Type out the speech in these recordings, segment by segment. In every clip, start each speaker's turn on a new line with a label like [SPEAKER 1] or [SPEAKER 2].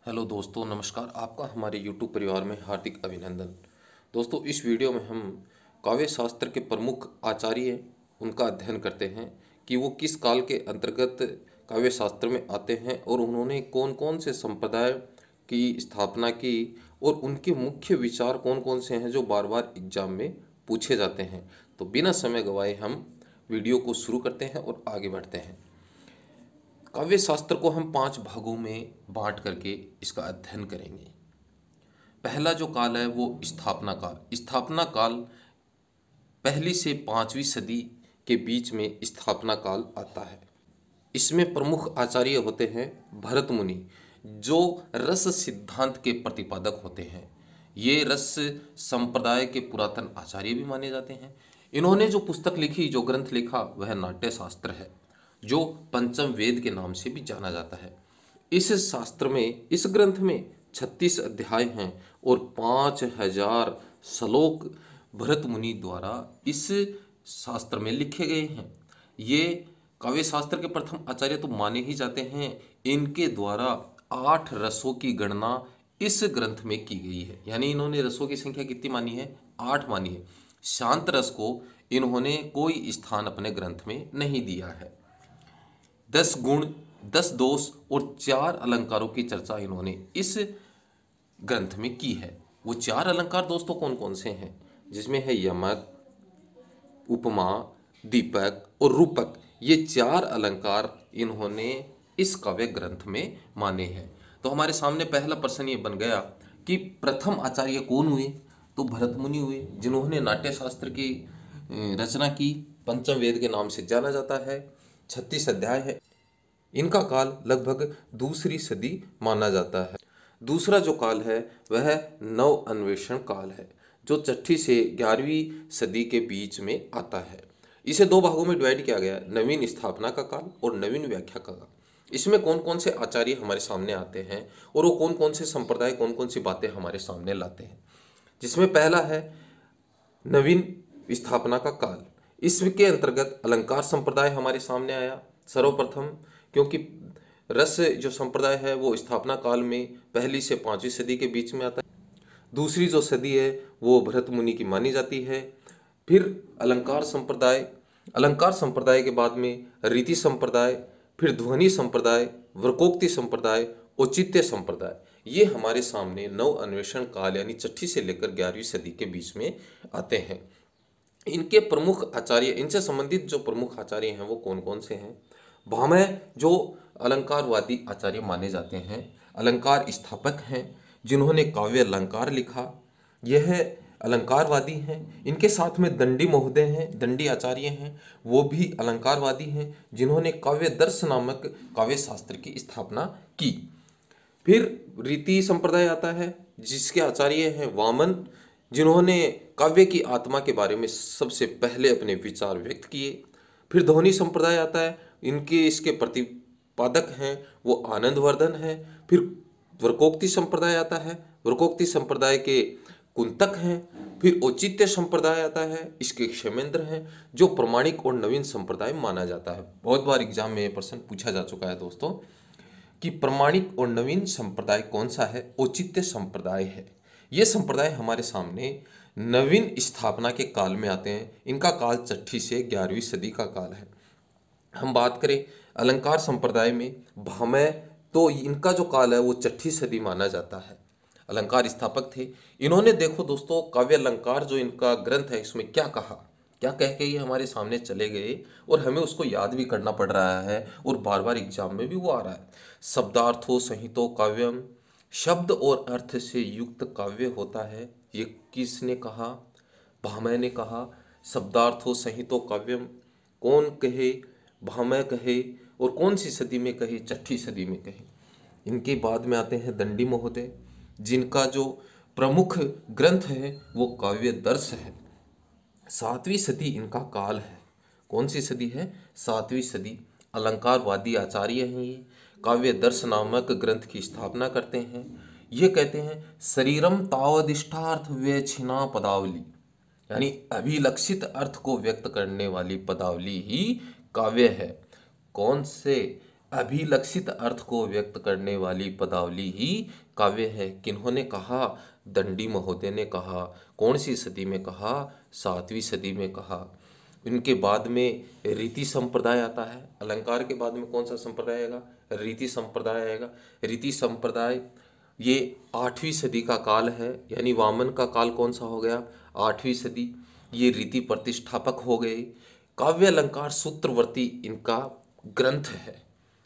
[SPEAKER 1] Hello दोस्तों, नमस्कार। आपका हमारे YouTube परिवार में हार्दिक अभिनंदन। दोस्तों, इस वीडियो में हम काव्य शास्त्र के प्रमुख आचार्य उनका अध्ययन करते हैं कि वो किस काल के अंतर्गत काव्य शास्त्र में आते हैं और उन्होंने कौन कौन से संप्रदाय की स्थापना की और उनके मुख्य विचार कौन कौन से हैं जो बार बार एग्जाम में पूछे जाते हैं। तो बिना समय गवाए हम वीडियो को शुरू करते हैं और आगे बढ़ते हैं। काव्य शास्त्र को हम 5 भागों में बांट करके इसका अध्ययन करेंगे। पहला जो काल है वो स्थापना काल। स्थापना काल पहली से 5वीं सदी के बीच में स्थापना काल आता है। इसमें प्रमुख आचार्य होते हैं भरत मुनि, जो रस सिद्धांत के प्रतिपादक होते हैं। ये रस संप्रदाय के पुरातन आचार्य भी माने जाते हैं। इन्होंने जो पुस्तक लिखी, जो ग्रंथ लिखा, वह नाट्य शास्त्र है, जो पंचम वेद के नाम से भी जाना जाता है। इस शास्त्र में, इस ग्रंथ में 36 अध्याय हैं और 5000 श्लोक भरत मुनि द्वारा इस शास्त्र में लिखे गए हैं। ये काव्य शास्त्र के प्रथम आचार्य तो माने ही जाते हैं। इनके द्वारा 8 रसों की गणना इस ग्रंथ में की गई है। यानी इन्होंने रसों की संख्या कितनी मानी है? 8 मानी है। शांत रस को इन्होंने कोई स्थान अपने ग्रंथ में नहीं दिया है। 10 गुण, 10 दोष और 4 अलंकारों की चर्चा इन्होंने इस ग्रंथ में की है। वो 4 अलंकार दोस्तों कौन कौन से हैं? जिसमें है यमक, उपमा, दीपक और रूपक। ये 4 अलंकार इन्होंने इस काव्य ग्रंथ में माने हैं। तो हमारे सामने पहला प्रश्न ये बन गया कि प्रथम आचार्य कौन हुए? तो भरत मुनि हुए, जिन्होंने नाट्य शास्त्र की रचना की। पंचम वेद के नाम से जाना जाता है। 36 अध्याय है। इनका काल लगभग दूसरी सदी माना जाता है। दूसरा जो काल है वह नव अन्वेषण काल है, जो 6ठी से 11वीं सदी के बीच में आता है। इसे 2 भागों में डिवाइड किया गया, नवीन स्थापना का काल और नवीन व्याख्या का काल। इसमें कौन कौन से आचार्य हमारे सामने आते हैं और वो कौन कौन से संप्रदाय, कौन कौन सी बातें हमारे सामने लाते हैं। जिसमें पहला है नवीन स्थापना का काल। इसके अंतर्गत अलंकार संप्रदाय हमारे सामने आया सर्वप्रथम, क्योंकि रस जो संप्रदाय है वो स्थापना काल में पहली से 5वीं सदी के बीच में आता है। दूसरी जो सदी है वो भरत मुनि की मानी जाती है। फिर अलंकार संप्रदाय के बाद में रीति संप्रदाय, फिर ध्वनि संप्रदाय, वृकोक्ति संप्रदाय, औचित्य संप्रदाय। ये हमारे सामने नव अन्वेषण काल यानी 6ठी से लेकर 11वीं सदी के बीच में आते हैं। इनके प्रमुख आचार्य, इनसे संबंधित जो प्रमुख आचार्य हैं वो कौन कौन से हैं? भामह जो अलंकारवादी आचार्य माने जाते हैं, अलंकार स्थापक हैं, जिन्होंने काव्य अलंकार लिखा, यह अलंकारवादी हैं। इनके साथ में दंडी महोदय हैं, दंडी आचार्य हैं, वो भी अलंकारवादी हैं, जिन्होंने काव्य दर्श नामक काव्य शास्त्र की स्थापना की। फिर रीति संप्रदाय आता है, जिसके आचार्य हैं वामन, जिन्होंने काव्य की आत्मा के बारे में सबसे पहले अपने विचार व्यक्त किए। फिर ध्वनि संप्रदाय आता है, इसके प्रतिपादक हैं वो आनंदवर्धन हैं। फिर वृकोक्ति संप्रदाय आता है, वृकोक्ति संप्रदाय के कुंतक हैं। फिर औचित्य संप्रदाय आता है, इसके क्षेमेंद्र हैं, जो प्रमाणिक और नवीन संप्रदाय माना जाता है। बहुत बार एग्जाम में ये प्रश्न पूछा जा चुका है दोस्तों कि प्रमाणिक और नवीन संप्रदाय कौन सा है? औचित्य संप्रदाय है। ये संप्रदाय हमारे सामने नवीन स्थापना के काल में आते हैं। इनका काल 6ठी से 11वीं सदी का काल है। हम बात करें अलंकार संप्रदाय में भामह, तो इनका जो काल है वो 6ठी सदी माना जाता है। अलंकार स्थापक थे। इन्होंने देखो दोस्तों, काव्य अलंकार जो इनका ग्रंथ है इसमें क्या कहा, क्या कह के ये हमारे सामने चले गए और हमें उसको याद भी करना पड़ रहा है और बार बार एग्जाम में भी वो आ रहा है। शब्दार्थो संहितो काव्यम, शब्द और अर्थ से युक्त काव्य होता है। ये किसने कहा? भामह ने कहा। शब्दार्थो संहितो काव्यम कौन कहे? भामह कहे। और कौन सी सदी में कहे? 6ठी सदी में कहे। इनके बाद में आते हैं दंडी महोदय, जिनका जो प्रमुख ग्रंथ है वो काव्य दर्श है। 7वीं सदी इनका काल है। कौन सी सदी है? 7वीं सदी। अलंकारवादी आचार्य हैं ये। काव्य दर्श नामक ग्रंथ की स्थापना करते हैं। ये कहते हैं शरीरम तावदिष्टार्थ व्यछिना पदावली, यानी अभिलक्षित अर्थ को व्यक्त करने वाली पदावली ही काव्य है। कौन से? अभिलक्षित अर्थ को व्यक्त करने वाली पदावली ही काव्य है। किन्होंने कहा? दंडी महोदय ने कहा। कौन सी सदी में कहा? 7वीं सदी में कहा। इनके बाद में रीति संप्रदाय आता है। अलंकार के बाद में कौन सा संप्रदाय आएगा? रीति संप्रदाय आएगा। रीति संप्रदाय ये 8वीं सदी का काल है, यानी वामन का काल कौन सा हो गया? 8वीं सदी। ये रीति प्रतिष्ठापक हो गए। काव्य अलंकार सूत्रवर्ती इनका ग्रंथ है।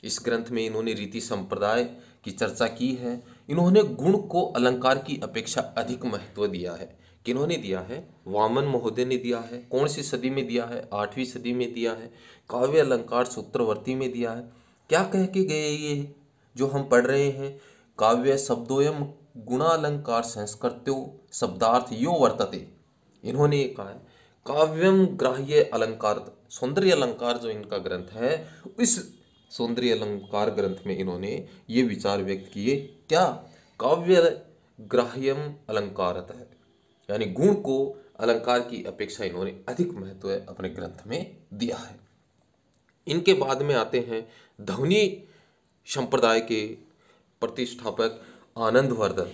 [SPEAKER 1] इस ग्रंथ में इन्होंने रीति संप्रदाय की चर्चा की है। इन्होंने गुण को अलंकार की अपेक्षा अधिक महत्व दिया है। किन्होंने दिया है? वामन महोदय ने दिया है। कौन सी सदी में दिया है? 8वीं सदी में दिया है। काव्य अलंकार सूत्रवर्ती में दिया है। क्या कह के गए ये जो हम पढ़ रहे हैं? काव्य शब्दोयम गुणालंकार संस्कृत्यो शब्दार्थ यो वर्तते। इन्होंने ये कहा है काव्यम ग्राह्य अलंकार, सौंदर्य अलंकार जो इनका ग्रंथ है, इस सौंदर्य अलंकार ग्रंथ में इन्होंने ये विचार व्यक्त किए। क्या? काव्य ग्राह्यम अलंकारत है, यानी गुण को अलंकार की अपेक्षा इन्होंने अधिक महत्व अपने ग्रंथ में दिया है। इनके बाद में आते हैं ध्वनि संप्रदाय के प्रतिष्ठापक आनंदवर्धन,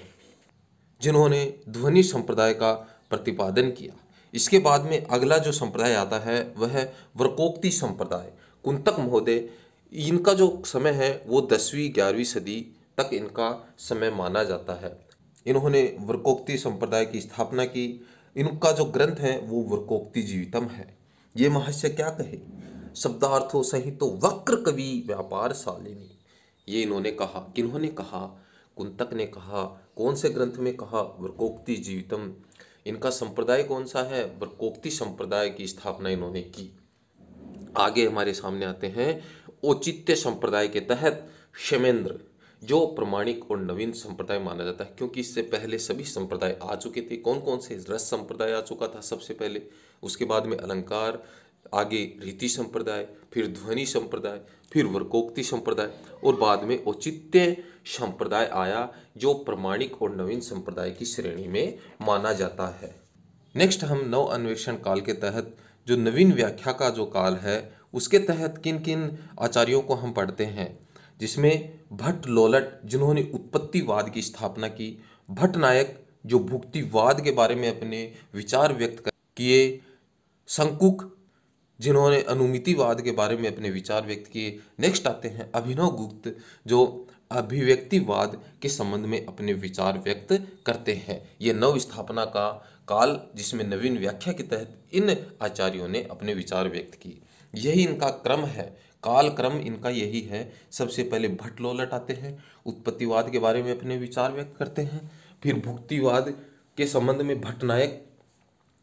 [SPEAKER 1] जिन्होंने ध्वनि संप्रदाय का प्रतिपादन किया। इसके बाद में अगला जो संप्रदाय आता है वह है वक्रकोक्ति संप्रदाय। कुंतक महोदय, इनका जो समय है वो 10वीं 11वीं सदी तक इनका समय माना जाता है। इन्होंने वक्रकोक्ति संप्रदाय की स्थापना की। इनका जो ग्रंथ है वो वक्रकोक्ति जीवितम है। ये महर्षि क्या कहे? शब्दार्थों सहितो वक्र कवि व्यापार शालिनी। ये इन्होंने कहा। किन्होंने कहा? कुंतक ने कहा। कौन से ग्रंथ में कहा? वक्रकोक्ति जीवितम। इनका संप्रदाय कौन सा है? वक्रकोक्ति संप्रदाय की स्थापना इन्होंने की। आगे हमारे सामने आते हैं औचित्य संप्रदाय के तहत क्षेमेंद्र, जो प्रमाणिक और नवीन संप्रदाय माना जाता है, क्योंकि इससे पहले सभी संप्रदाय आ चुके थे। कौन कौन से? रस संप्रदाय आ चुका था सबसे पहले, उसके बाद में अलंकार, आगे रीति संप्रदाय, फिर ध्वनि संप्रदाय, फिर वक्रकोक्ति संप्रदाय और बाद में औचित्य संप्रदाय आया, जो प्रमाणिक और नवीन संप्रदाय की श्रेणी में माना जाता है। नेक्स्ट हम नव अन्वेषण काल के तहत जो नवीन व्याख्या का जो काल है उसके तहत किन किन आचार्यों को हम पढ़ते हैं, जिसमें भट्ट लोलट, जिन्होंने उत्पत्तिवाद की स्थापना की। भट्ट नायक, जो भुक्तिवाद के बारे में अपने विचार व्यक्त किए। शंकुक, जिन्होंने अनुमितिवाद के बारे में अपने विचार व्यक्त किए। नेक्स्ट आते हैं अभिनव गुप्त, जो अभिव्यक्तिवाद के संबंध में अपने विचार व्यक्त करते हैं। ये नव स्थापना का काल, जिसमें नवीन व्याख्या के तहत इन आचार्यों ने अपने विचार व्यक्त किए। यही इनका क्रम है, काल क्रम इनका यही है। सबसे पहले भट्ट लोलट आते हैं, उत्पत्तिवाद के बारे में अपने विचार व्यक्त करते हैं। फिर भुक्तिवाद के संबंध में भट्ट नायक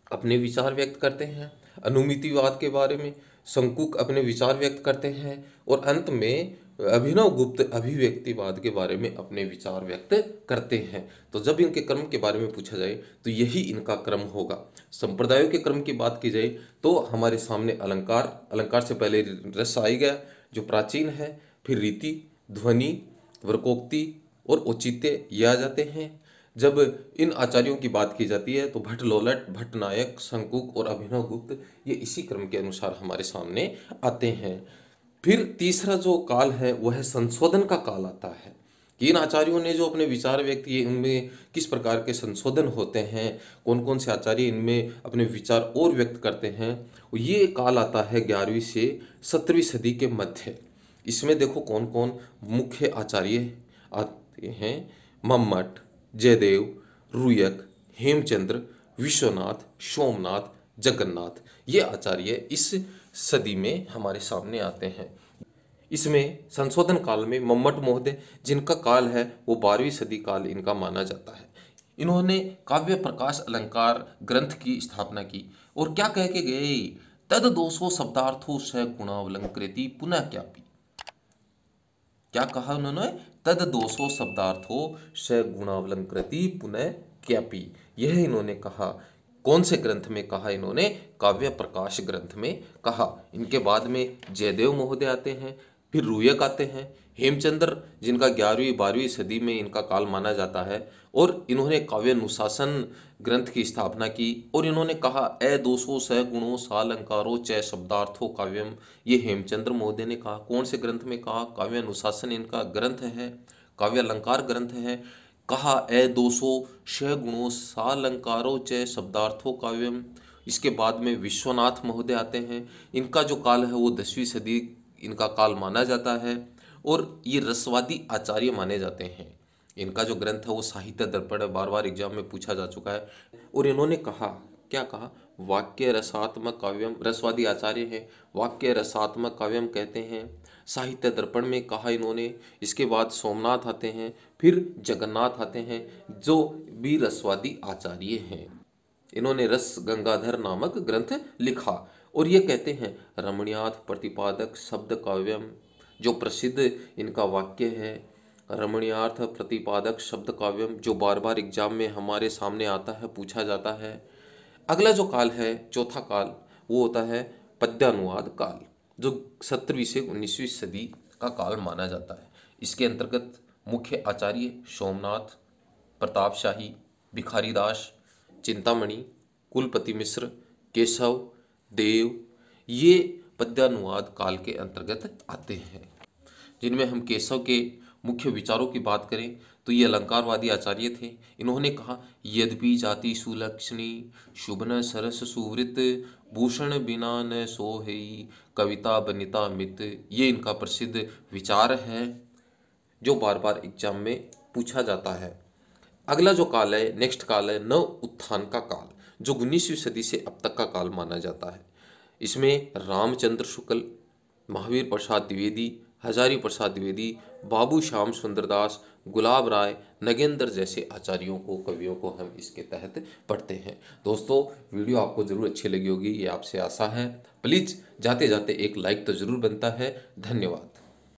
[SPEAKER 1] अपने विचार व्यक्त करते हैं। अनुमितिवाद के बारे में शंकुक अपने विचार व्यक्त करते हैं। और अंत में अभिनव गुप्त अभिव्यक्तिवाद के बारे में अपने विचार व्यक्त करते हैं। तो जब इनके क्रम के बारे में पूछा जाए तो यही इनका क्रम होगा। संप्रदायों के क्रम की बात की जाए तो हमारे सामने अलंकार, अलंकार से पहले रस आई गया जो प्राचीन है, फिर रीति, ध्वनि, वक्रकोक्ति और औचित्य ये आ जाते हैं। जब इन आचार्यों की बात की जाती है तो भट्ट लोलट, भट्ट नायक, शंकुक और अभिनव गुप्त ये इसी क्रम के अनुसार हमारे सामने आते हैं। फिर तीसरा जो काल है वह संशोधन का काल आता है कि इन आचार्यों ने जो अपने विचार व्यक्त किए उनमें किस प्रकार के संशोधन होते हैं, कौन कौन से आचार्य इनमें अपने विचार और व्यक्त करते हैं। ये काल आता है 11वीं से 17वीं सदी के मध्य। इसमें देखो कौन कौन मुख्य आचार्य आते हैं। मम्मट, जयदेव, रुयक, हेमचंद्र, विश्वनाथ, सोमनाथ, जगन्नाथ, ये आचार्य इस सदी में हमारे सामने आते हैं। इसमें संशोधन काल में मम्मट महोदय, जिनका काल है वो 12वीं सदी काल इनका माना जाता है। इन्होंने काव्य प्रकाश अलंकार ग्रंथ की स्थापना की और क्या कह के गए? तद 200 शब्दार्थों से गुणावलंकृति पुनः क्यापी। क्या कहा उन्होंने? तद 200 शब्दार्थों से गुणावलंकृति पुनः क्यापी। यह इन्होंने कहा। कौन से ग्रंथ में कहा इन्होंने? काव्य प्रकाश ग्रंथ में कहा। इनके बाद में जयदेव महोदय आते हैं, फिर रुयक आते हैं, हेमचंद्र जिनका 11वीं-12वीं सदी में इनका काल माना जाता है और इन्होंने काव्यानुशासन ग्रंथ की स्थापना की और इन्होंने कहा ए 200 सगुणों सालंकारो च शब्दार्थो काव्यम। ये हेमचंद्र महोदय ने कहा। कौन से ग्रंथ में कहा? काव्यानुशासन इनका ग्रंथ है, काव्यालंकार ग्रंथ है। कहा ए 200 सगुणों सालंकारो च शब्दार्थो काव्यम। इसके बाद में विश्वनाथ महोदय आते हैं। इनका जो काल है वो 10वीं सदी इनका काल माना जाता है और ये रसवादी आचार्य माने जाते हैं। इनका जो ग्रंथ है वो साहित्य दर्पण है, बार बार एग्जाम में पूछा जा चुका है। और इन्होंने कहा, क्या कहा? वाक्य रसात्मक काव्यम। रसवादी आचार्य हैं, वाक्य रसात्मक काव्यम कहते हैं। साहित्य दर्पण में कहा इन्होंने। इसके बाद सोमनाथ आते हैं, फिर जगन्नाथ आते हैं, जो भी रसवादी आचार्य हैं। इन्होंने रस गंगाधर नामक ग्रंथ लिखा और ये कहते हैं रमणीयार्थ प्रतिपादक शब्द काव्यम। जो प्रसिद्ध इनका वाक्य है रमणीयार्थ प्रतिपादक शब्द काव्यम, जो बार बार एग्जाम में हमारे सामने आता है, पूछा जाता है। अगला जो काल है, चौथा काल, वो होता है पद्यानुवाद काल, जो 17वीं से 19वीं सदी का काल माना जाता है। इसके अंतर्गत मुख्य आचार्य सोमनाथ, प्रताप शाही, भिखारीदास, चिंतामणि, कुलपति मिश्र, केशव देव, ये पद्यानुवाद काल के अंतर्गत आते हैं। जिनमें हम केशव के मुख्य विचारों की बात करें तो ये अलंकारवादी आचार्य थे। इन्होंने कहा यद्यपि जाति सुलक्षणी शुभन सरस सुवृत भूषण बिना न सोहई कविता बनिता मित। ये इनका प्रसिद्ध विचार है जो बार बार एग्जाम में पूछा जाता है। अगला जो काल है, नेक्स्ट काल है नव उत्थान का काल, जो 19वीं सदी से अब तक का काल माना जाता है। इसमें रामचंद्र शुक्ल, महावीर प्रसाद द्विवेदी, हजारी प्रसाद द्विवेदी, बाबू श्याम सुंदरदास, गुलाब राय, नगेंद्र जैसे आचार्यों को, कवियों को हम इसके तहत पढ़ते हैं। दोस्तों, वीडियो आपको ज़रूर अच्छी लगी होगी, ये आपसे आशा है। प्लीज़ जाते जाते एक लाइक तो ज़रूर बनता है। धन्यवाद।